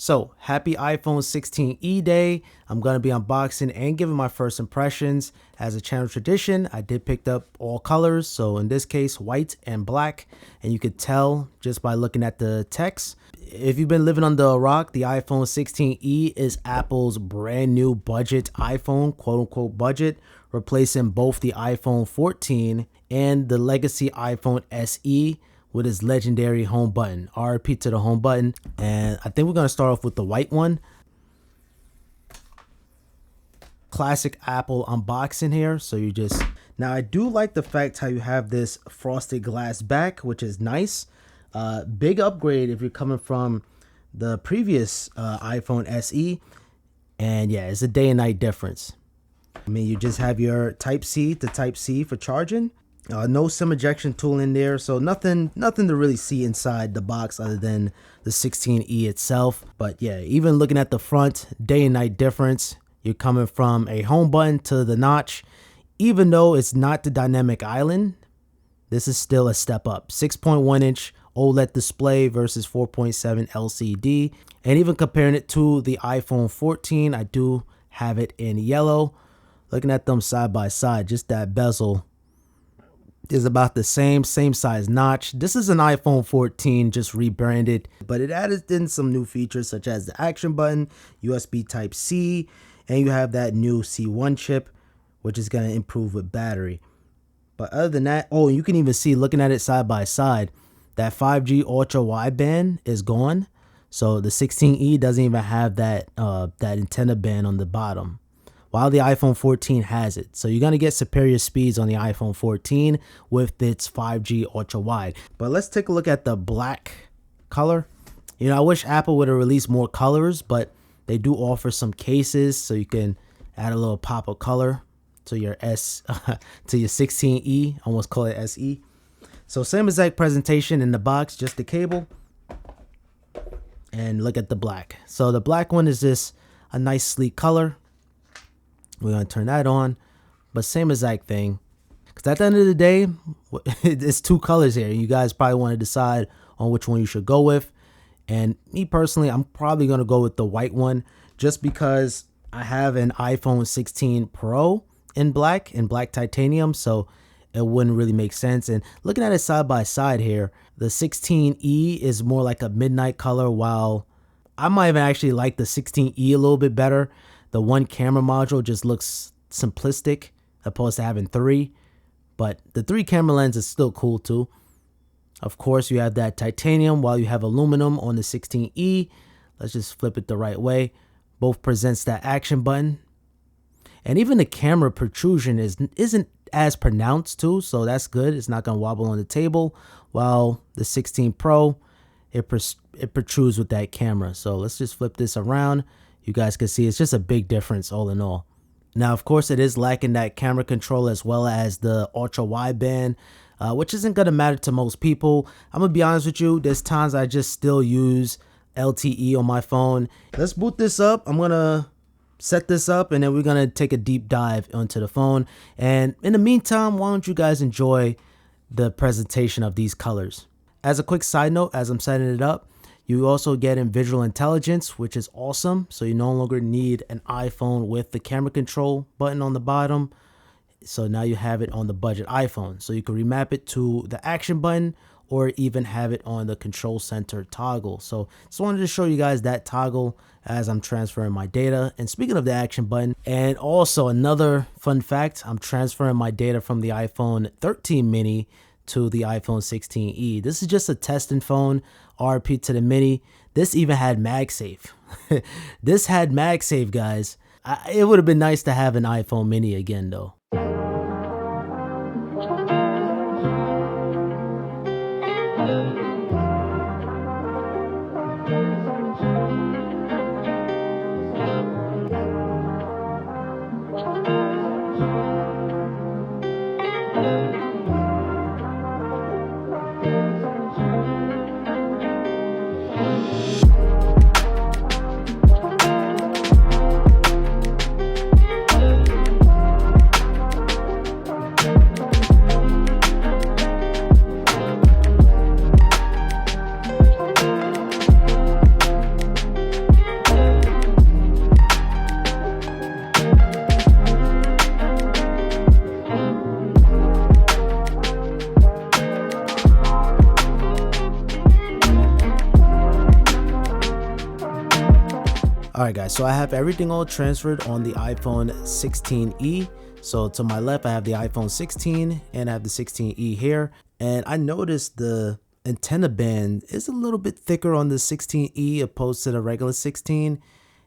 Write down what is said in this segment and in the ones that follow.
So, happy iPhone 16e day. I'm going to be unboxing and giving my first impressions. As a channel tradition, I did pick up all colors. So in this case, white and black. And you could tell just by looking at the text. If you've been living under a rock, the iPhone 16e is Apple's brand new budget iPhone, quote unquote budget, replacing both the iPhone 14 and the legacy iPhone SE with its legendary home button. RIP to the home button. And I think we're going to start off with the white one. Classic Apple unboxing here. So you just, now I do like the fact how you have this frosted glass back, which is nice. Big upgrade if you're coming from the previous iPhone SE. And yeah, it's a day and night difference. I mean, you just have your Type-C to Type-C for charging. No SIM ejection tool in there, so nothing to really see inside the box other than the 16e itself. But yeah, even looking at the front, day and night difference. You're coming from a home button to the notch. Even though it's not the dynamic island, this is still a step up. 6.1 inch OLED display versus 4.7 LCD. And even comparing it to the iPhone 14, I do have it in yellow. Looking at them side by side, just that bezel is about the same size notch. This is an iPhone 14 just rebranded, but it added in some new features such as the action button, USB Type-C, and you have that new C1 chip, which is going to improve with battery. But other than that, oh, you can even see, looking at it side by side, that 5G ultra wideband is gone. So the 16e doesn't even have that antenna band on the bottom, while the iPhone 14 has it. So you're going to get superior speeds on the iPhone 14 with its 5G ultra wide. But let's take a look at the black color. You know, I wish Apple would have released more colors, but they do offer some cases so you can add a little pop of color to your to your 16e, almost call it SE. So same exact presentation in the box, just the cable. And look at the black. So the black one is just a nice sleek color. We're going to turn that on, but same exact thing. Because at the end of the day, it's two colors here. You guys probably want to decide on which one you should go with. And me personally, I'm probably going to go with the white one just because I have an iPhone 16 Pro in black titanium. So it wouldn't really make sense. And looking at it side by side here, the 16e is more like a midnight color, while I might even actually like the 16e a little bit better. The one camera module just looks simplistic opposed to having three, but the 3 camera lens is still cool too. Of course, you have that titanium while you have aluminum on the 16e. Let's just flip it the right way. Both presents that action button. And even the camera protrusion isn't as pronounced too, so that's good. It's not going to wobble on the table, while the 16 Pro, it protrudes with that camera. So let's just flip this around. You guys can see it's just a big difference all in all. Now, of course, it is lacking that camera control as well as the ultra wideband, which isn't going to matter to most people. I'm going to be honest with you. There's times I just still use LTE on my phone. Let's boot this up. I'm going to set this up and then we're going to take a deep dive onto the phone. And in the meantime, why don't you guys enjoy the presentation of these colors? As a quick side note, as I'm setting it up, you also get in visual intelligence, which is awesome. So you no longer need an iPhone with the camera control button on the bottom. So now you have it on the budget iPhone. So you can remap it to the action button or even have it on the control center toggle. So just wanted to show you guys that toggle as I'm transferring my data. And speaking of the action button, and also another fun fact, I'm transferring my data from the iPhone 13 mini to the iPhone 16e. This is just a testing phone. RP to the mini. This even had MagSafe. This had MagSafe, guys. It would have been nice to have an iPhone mini again though. All right, guys, so I have everything all transferred on the iPhone 16e. So to my left, I have the iPhone 16 and I have the 16e here. And I noticed the antenna band is a little bit thicker on the 16e opposed to the regular 16.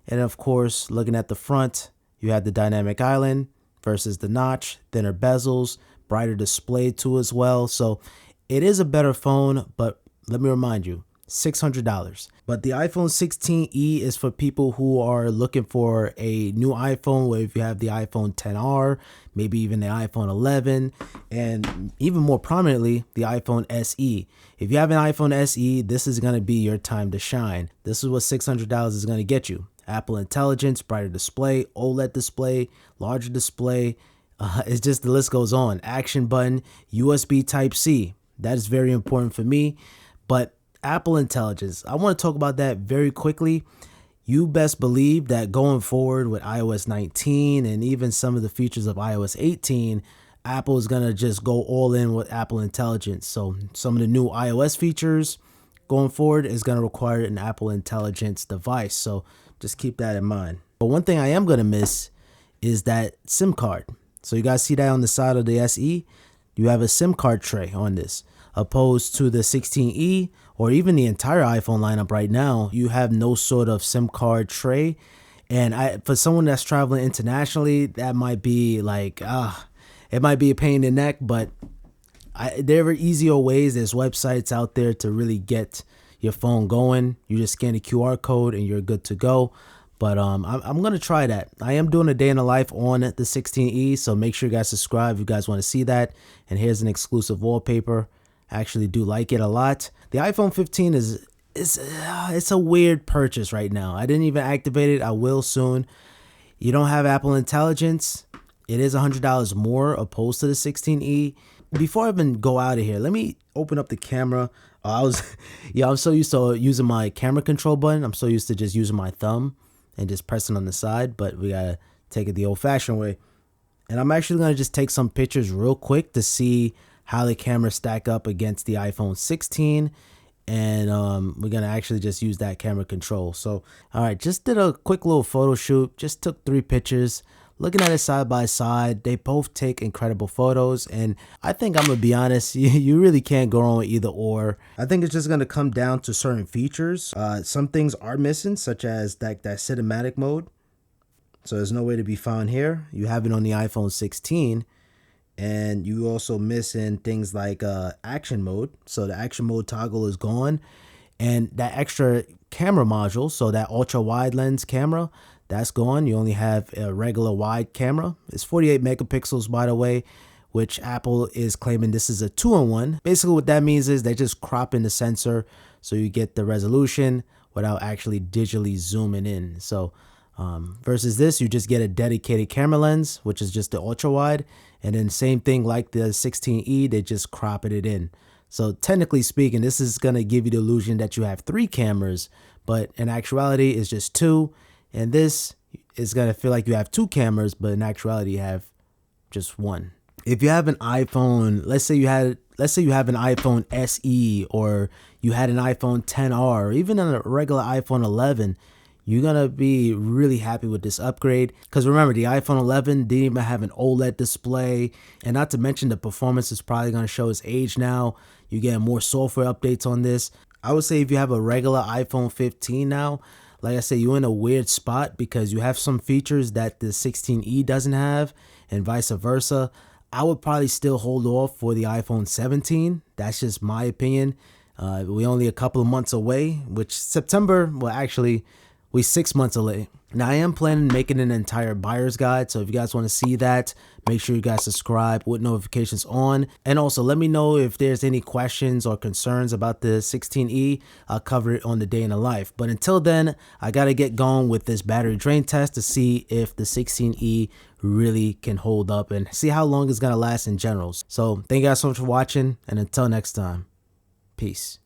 And of course, looking at the front, you have the dynamic island versus the notch, thinner bezels, brighter display too as well. So it is a better phone, but let me remind you, $600. But the iPhone 16e is for people who are looking for a new iPhone, where if you have the iPhone 10R, maybe even the iPhone 11, and even more prominently, the iPhone SE. If you have an iPhone SE, this is going to be your time to shine. This is what $600 is going to get you. Apple Intelligence, brighter display, OLED display, larger display. It's just the list goes on. Action button, USB Type-C. That is very important for me. But Apple Intelligence, I want to talk about that very quickly. You best believe that going forward with iOS 19 and even some of the features of iOS 18, Apple is going to just go all in with Apple Intelligence. So some of the new iOS features going forward is going to require an Apple Intelligence device. So just keep that in mind. But one thing I am going to miss is that SIM card. So you guys see that on the side of the SE? You have a SIM card tray on this. Opposed to the 16e or even the entire iPhone lineup right now, you have no sort of SIM card tray. And for someone that's traveling internationally, that might be like, it might be a pain in the neck, but there are easier ways. There's websites out there to really get your phone going. You just scan the QR code and you're good to go. But I'm going to try that. I am doing a day in the life on the 16e, so make sure you guys subscribe if you guys want to see that. And here's an exclusive wallpaper. I actually do like it a lot. The iPhone 15 it's a weird purchase right now. I didn't even activate it. I will soon. You don't have Apple Intelligence. It is $100 more opposed to the 16e. Before I even go out of here, let me open up the camera. I'm so used to using my camera control button. I'm so used to just using my thumb and just pressing on the side, but we gotta take it the old-fashioned way. And I'm actually gonna just take some pictures real quick to see how the cameras stack up against the iPhone 16, and we're gonna actually just use that camera control. So all right, just did a quick little photo shoot, just took 3 pictures. Looking at it side by side, they both take incredible photos, and I think I'm gonna be honest, you really can't go wrong with either or. I think it's just gonna come down to certain features. Some things are missing, such as that cinematic mode, so there's no way to be found here. You have it on the iPhone 16, and you also missing things like action mode. So the action mode toggle is gone, and that extra camera module, so that ultra wide lens camera, that's gone. You only have a regular wide camera. It's 48 megapixels, by the way, which Apple is claiming this is a 2-in-1. Basically what that means is they're just cropping the sensor so you get the resolution without actually digitally zooming in. So versus this, you just get a dedicated camera lens, which is just the ultra wide, and then same thing like the 16e, they just crop it in. So technically speaking, this is going to give you the illusion that you have 3 cameras, but in actuality it's just 2. And this is going to feel like you have 2 cameras, but in actuality you have just 1. If you have an iPhone, let's say you have an iPhone SE, or you had an iPhone 10R, or even a regular iPhone 11, you're going to be really happy with this upgrade. Because remember, the iPhone 11 didn't even have an OLED display. And not to mention the performance is probably going to show its age now. You get more software updates on this. I would say if you have a regular iPhone 15 now, like I said, you're in a weird spot because you have some features that the 16e doesn't have and vice versa. I would probably still hold off for the iPhone 17. That's just my opinion. We're only a couple of months away, which September, well, actually, we're 6 months away. Now, I am planning on making an entire buyer's guide. So if you guys want to see that, make sure you guys subscribe with notifications on. And also let me know if there's any questions or concerns about the 16e. I'll cover it on the day in the life. But until then, I got to get going with this battery drain test to see if the 16e really can hold up and see how long it's going to last in general. So thank you guys so much for watching. And until next time, peace.